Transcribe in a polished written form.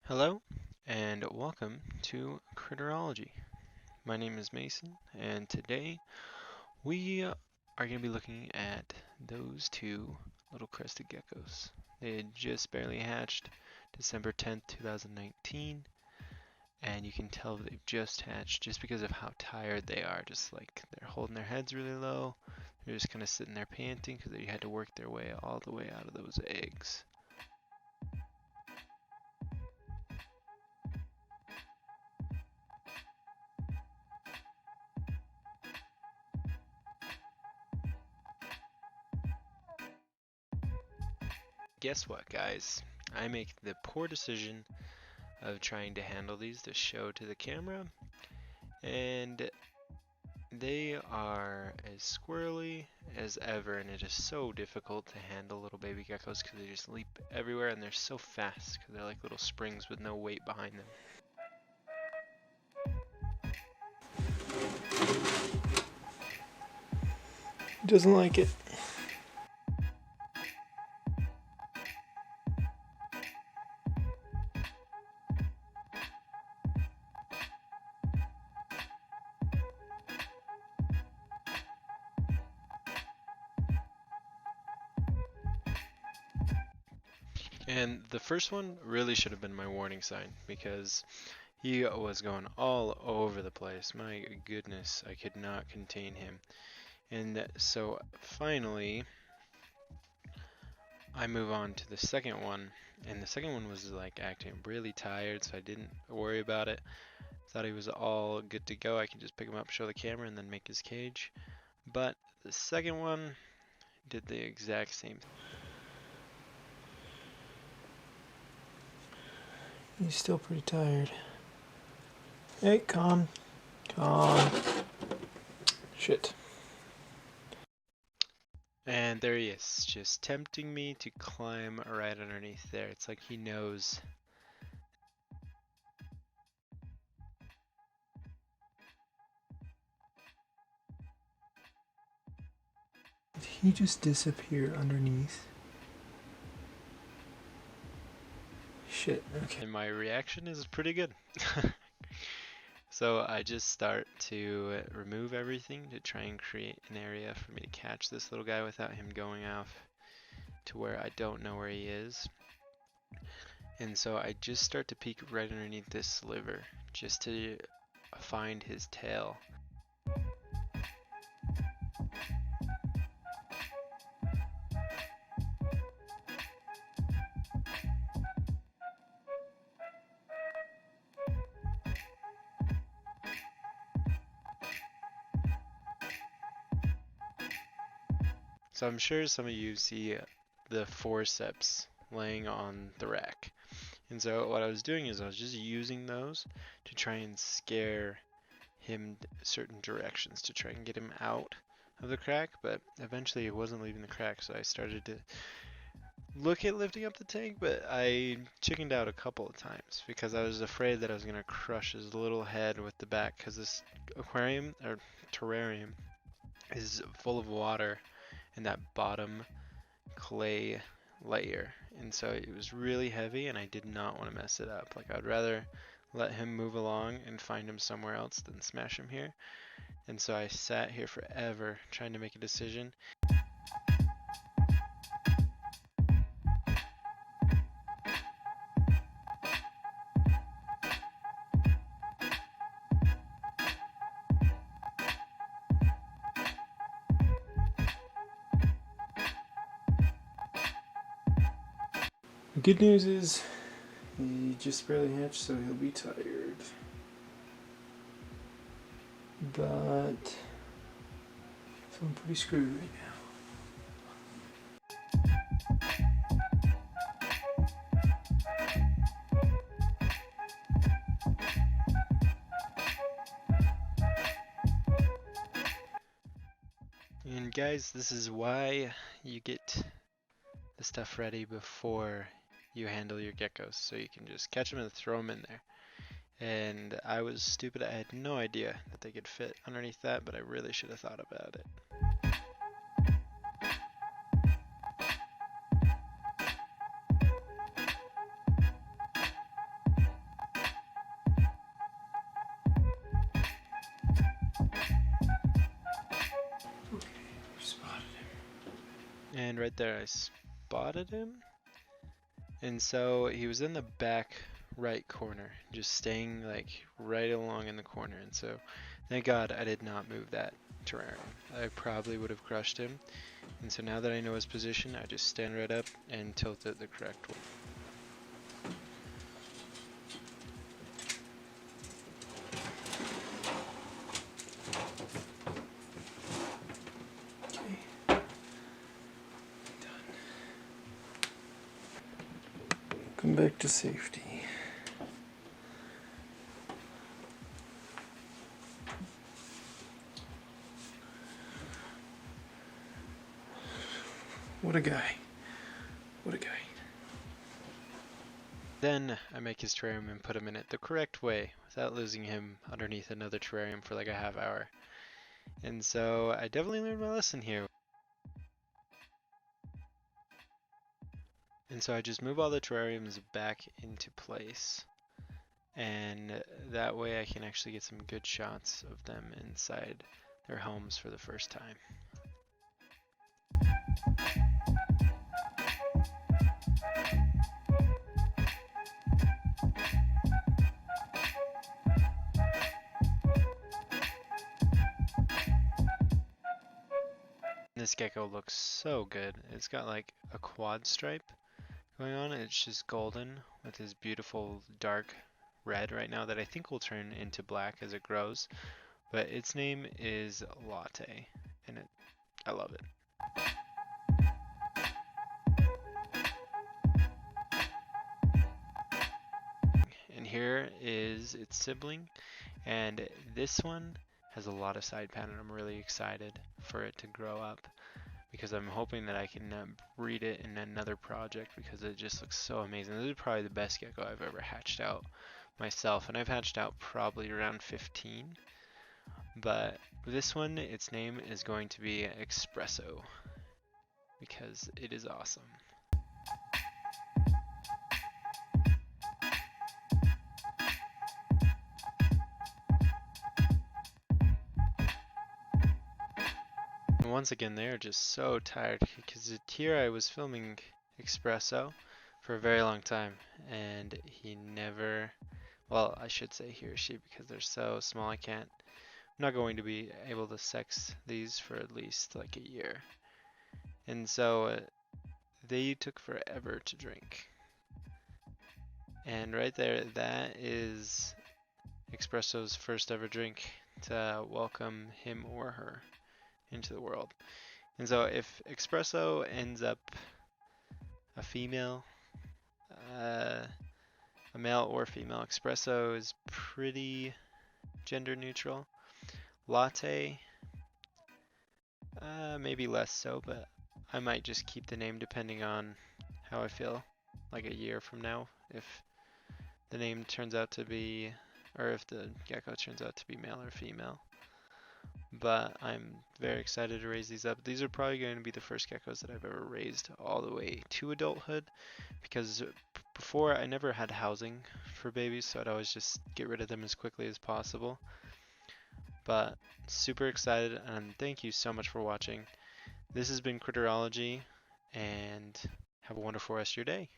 Hello, and welcome to Critterology. My name is Mason, and today we are going to be looking at those two little crested geckos. They had just barely hatched December 10th, 2019, and you can tell they've just hatched just because of how tired they are. Just like they're holding their heads really low, they're just kind of sitting there panting because they had to work their way all the way out of those eggs. Guess what, guys? I make the poor decision of trying to handle these to show to the camera, and they are as squirrely as ever, and it is so difficult to handle little baby geckos because they just leap everywhere and they're so fast because they're like little springs with no weight behind them. He doesn't like it. And the first one really should have been my warning sign because he was going all over the place. My goodness, I could not contain him. And so finally, I move on to the second one, and the second one was like acting really tired, so I didn't worry about it. Thought he was all good to go. I could just pick him up, show the camera, and then make his cage. But the second one did the exact same thing. He's still pretty tired. Hey, calm. Calm. Shit. And there he is, just tempting me to climb right underneath there. It's like he knows. Did he just disappear underneath? Shit, okay. And my reaction is pretty good. So I just start to remove everything to try and create an area for me to catch this little guy without him going off to where I don't know where he is. And so I just start to peek right underneath this sliver just to find his tail. So I'm sure some of you see the forceps laying on the rack. And so what I was doing is I was just using those to try and scare him certain directions to try and get him out of the crack, but eventually he wasn't leaving the crack, so I started to look at lifting up the tank, but I chickened out a couple of times because I was afraid that I was going to crush his little head with the back because this aquarium or terrarium is full of water and that bottom clay layer, and so it was really heavy and I did not want to mess it up. Like, I'd rather let him move along and find him somewhere else than smash him here. And so I sat here forever trying to make a decision. The good news is he just barely hatched, so he'll be tired. But feeling pretty screwed right now. And guys, this is why you get the stuff ready before you handle your geckos, so you can just catch them and throw them in there. And I was stupid, I had no idea that they could fit underneath that, but I really should have thought about it. And right there, I spotted him. And so he was in the back right corner, just staying like right along in the corner. And so thank God I did not move that terrarium. I probably would have crushed him. And so now that I know his position, I just stand right up and tilt it the correct way. Okay. Done. Come back to safety. What a guy. What a guy. Then I make his terrarium and put him in it the correct way without losing him underneath another terrarium for like a half hour. And so I definitely learned my lesson here. And so I just move all the terrariums back into place. And that way I can actually get some good shots of them inside their homes for the first time. This gecko looks so good. It's got like a quad stripe going on. It's just golden with his beautiful dark red right now that I think will turn into black as it grows. But its name is Latte, and I love it. And here is its sibling, and this one has a lot of side pattern. I'm really excited for it to grow up because I'm hoping that I can breed it in another project because it just looks so amazing. This is probably the best gecko I've ever hatched out myself, and I've hatched out probably around 15. But this one, its name is going to be Espresso because it is awesome. And once again, they are just so tired because here I was filming Espresso for a very long time, and he never, well, I should say he or she because they're so small. I'm not going to be able to sex these for at least like a year. And so they took forever to drink. And right there, that is Espresso's first ever drink to welcome him or her into the world. And so if Espresso ends up a female, a male or female, Espresso is pretty gender neutral. Latte, maybe less so, but I might just keep the name depending on how I feel like a year from now. If the name turns out to be, or if the gecko turns out to be male or female. But I'm very excited to raise these up. These are probably going to be the first geckos that I've ever raised all the way to adulthood because before I never had housing for babies, so I'd always just get rid of them as quickly as possible. But super excited, and thank you so much for watching. This has been Critterology, and have a wonderful rest of your day.